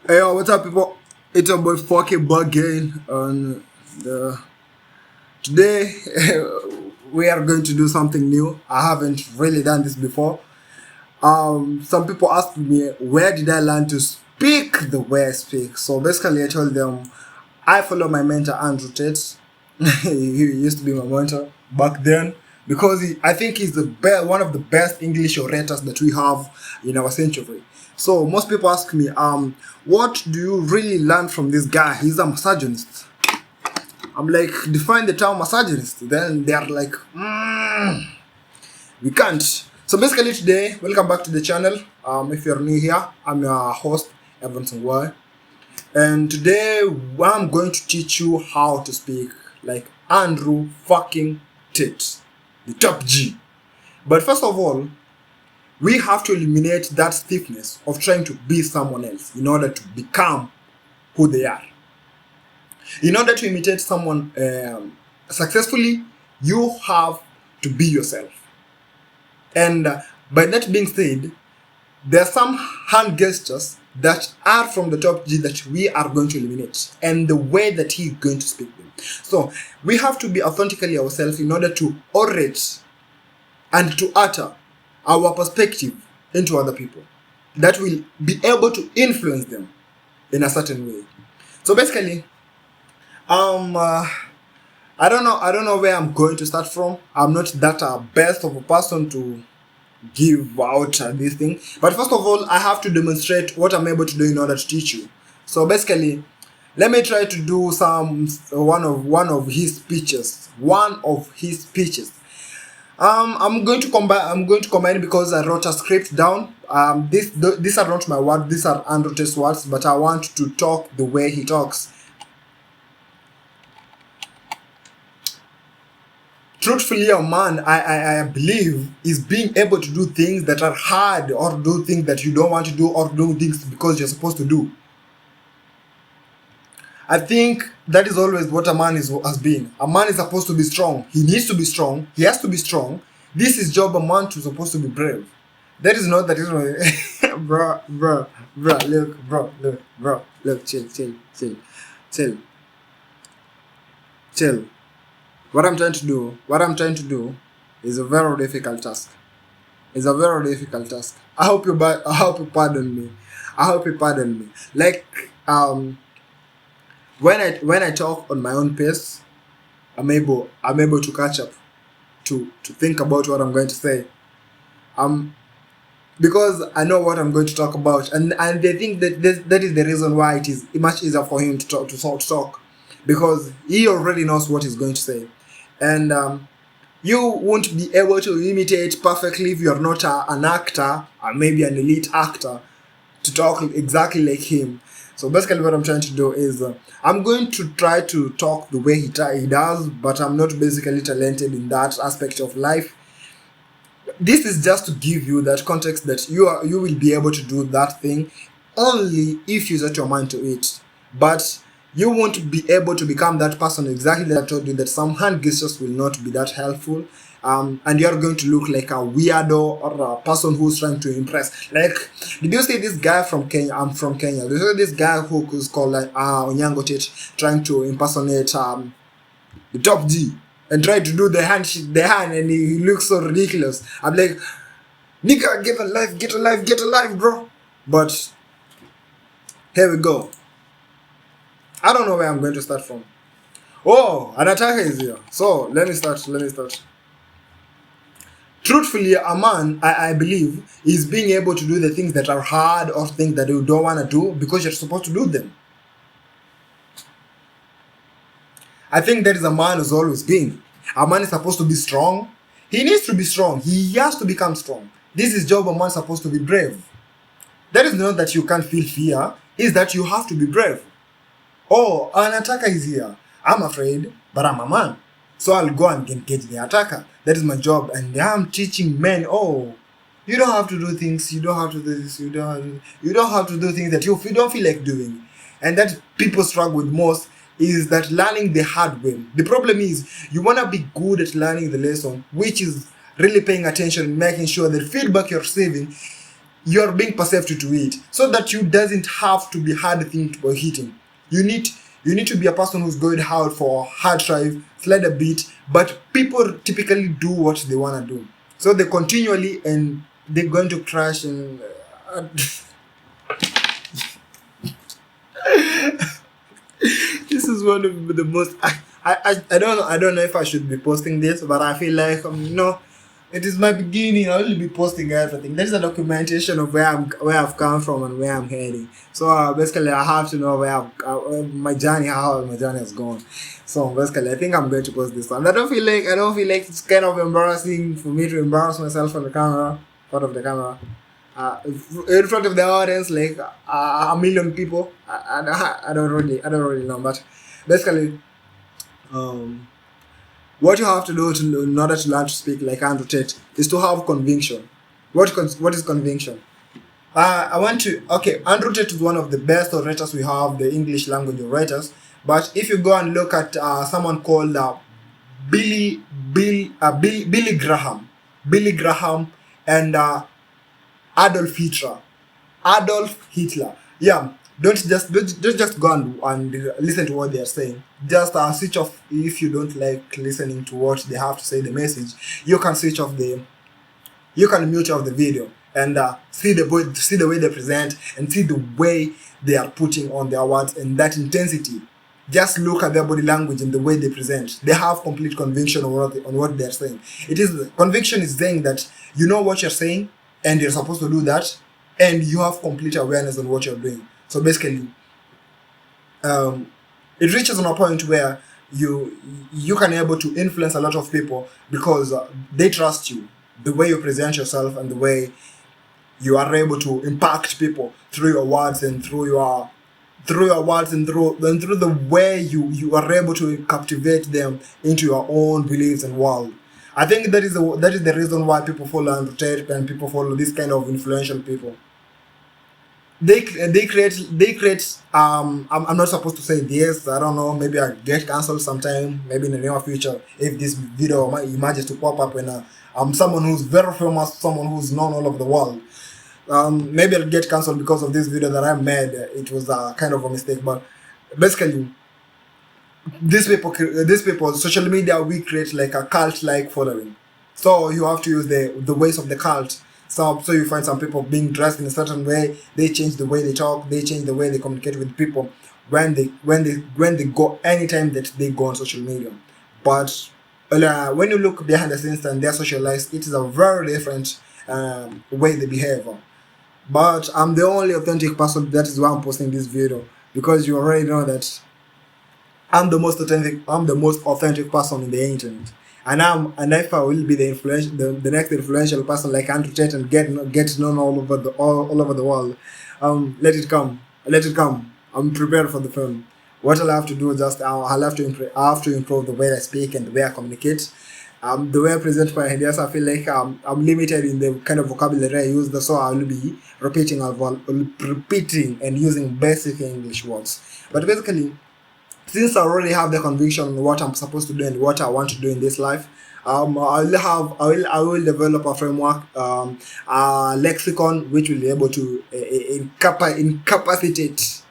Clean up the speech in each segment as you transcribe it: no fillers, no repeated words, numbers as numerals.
Hey, yo, what's up, people? It's your boy fucking Bug again. The today we are going to do something new. I haven't really done this before. Some people asked me where did I learn to speak the way I speak. So basically, I told them I follow my mentor Andrew Tate. He used to be my mentor back then because I think he's one of the best English orators that we have in our century. So most people ask me, what do you really learn from this guy? He's a misogynist. I'm like, define the term misogynist. Then they're like, we can't. So basically today, welcome back to the channel. If you're new here, I'm your host, Evan Sangwai. And today, I'm going to teach you how to speak like Andrew fucking Tate, the top G. But first of all, we have to eliminate that stiffness of trying to be someone else in order to become who they are. In order to imitate someone successfully, you have to be yourself. And by that being said, there are some hand gestures that are from the top G that we are going to eliminate, and the way that he is going to speak them. So we have to be authentically ourselves in order to orate and to utter our perspective into other people that will be able to influence them in a certain way. So basically, I don't know where I'm going to start from. I'm not that best of a person to give out this thing, but first of all, I have to demonstrate what I'm able to do in order to teach you. So basically, let me try to do one of his speeches. I'm going to combine because I wrote a script down. These are not my words, these are Andrew Tate's words, but I want to talk the way he talks. Truthfully, a man, I believe, is being able to do things that are hard, or do things that you don't want to do, or do things because you're supposed to do. I think that is always what a man has been. A man is supposed to be strong. He needs to be strong. He has to be strong. This is job a man to supposed to be brave. That is not bro, look, chill. What I'm trying to do is a very difficult task. I hope you pardon me. Like when I talk on my own pace, I'm able to catch up, to think about what I'm going to say. Because I know what I'm going to talk about, and they think that that is the reason why it is much easier for him to talk, because he already knows what he's going to say, and you won't be able to imitate perfectly if you're not an actor, or maybe an elite actor, to talk exactly like him. So basically what I'm trying to do is I'm going to try to talk the way he does, but I'm not basically talented in that aspect of life. This is just to give you that context that you will be able to do that thing only if you set your mind to it. But you won't be able to become that person exactly that I told you, that some hand gestures will not be that helpful. And you're going to look like a weirdo or a person who's trying to impress. Like, did you see this guy from Kenya? I'm from Kenya. Did you see this guy who is called like Onyango Tate trying to impersonate the top G and try to do the hand, and he looks so ridiculous. I'm like, nigga, get alive, bro. But here we go. I don't know where I'm going to start from. Oh, an attacker is here. So let me start. Truthfully, a man, I believe, is being able to do the things that are hard, or things that you don't want to do because you're supposed to do them. I think that is a man who's always been. A man is supposed to be strong. He needs to be strong. He has to become strong. This is job a man supposed to be brave. That is not that you can't feel fear. It's that you have to be brave. Oh, an attacker is here. I'm afraid, but I'm a man. So I'll go and engage the attacker. That is my job. And I'm teaching men, oh, you don't have to do things, you don't have to do this, you don't have to do things that you don't feel like doing. And that people struggle with most is that learning the hard way. The problem is you want to be good at learning the lesson, which is really paying attention and making sure that feedback you're receiving you're being perceptive to it, so that you doesn't have to be hard thing to be hitting. You need to be a person who's going hard for hard drive, slide a bit, but people typically do what they want to do. So they continually, and they're going to crash and this is one of the most I don't know if I should be posting this, but I feel like it is my beginning. I'll only be posting everything. There's a documentation of where I've come from and where I'm heading. So basically, I have to know where my journey, how my journey has gone. So basically, I think I'm going to post this one. I don't feel like it's kind of embarrassing for me to embarrass myself on the camera, front of the camera, in front of the audience, like a million people. I don't really know, but basically, what you have to do in order to learn to speak like Andrew Tate is to have conviction. What is conviction? Andrew Tate is one of the best orators we have, the English language orators. But if you go and look at someone called Billy Graham, and Adolf Hitler. Yeah, don't just go and listen to what they are saying. Just switch off if you don't like listening to what they have to say. The message, you can switch off you can mute off the video and see the way they present and see the way they are putting on their words and that intensity. Just look at their body language and the way they present. They have complete conviction on what they are saying. Conviction is saying that you know what you're saying and you're supposed to do that, and you have complete awareness on what you're doing. So basically, it reaches on a point where you can be able to influence a lot of people because they trust you, the way you present yourself and the way you are able to impact people through your words and through the way you are able to captivate them into your own beliefs and world. I think that is the reason why people follow Andrew Tate and people follow this kind of influential people. They create I'm not supposed to say this. I don't know, maybe I get cancelled sometime, maybe in the near future, if this video manages to pop up when I'm someone who's very famous, someone who's known all over the world. Maybe I'll get cancelled because of this video that I made. It was kind of a mistake, but basically, these people, social media, we create like a cult-like following. So you have to use the ways of the cult. So you find some people being dressed in a certain way. They change the way they talk. They change the way they communicate with people when they go, anytime that they go on social media. But when you look behind the scenes and their social lives, it is a very different way they behave. But I'm the only authentic person. That is why I'm posting this video, because you already know that I'm the most authentic person in the internet. And if I will be the next influential person like Andrew Tate and get known all over the world, let it come. I'm prepared for the film. What I'll have to do is I have to improve the way I speak and the way I communicate. The way I present my ideas, I feel like I'm limited in the kind of vocabulary I use. So I will be repeating and using basic English words. But basically, since I already have the conviction on what I'm supposed to do and what I want to do in this life, I will develop a framework, a lexicon, which will be able to incapacitate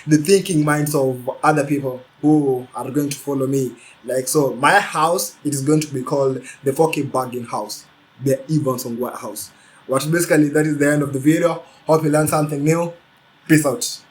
the thinking minds of other people who are going to follow me. Like, so my house, it is going to be called the 4K Bargain House, the Evanson White House. What basically, that is the end of the video. Hope you learned something new. Peace out.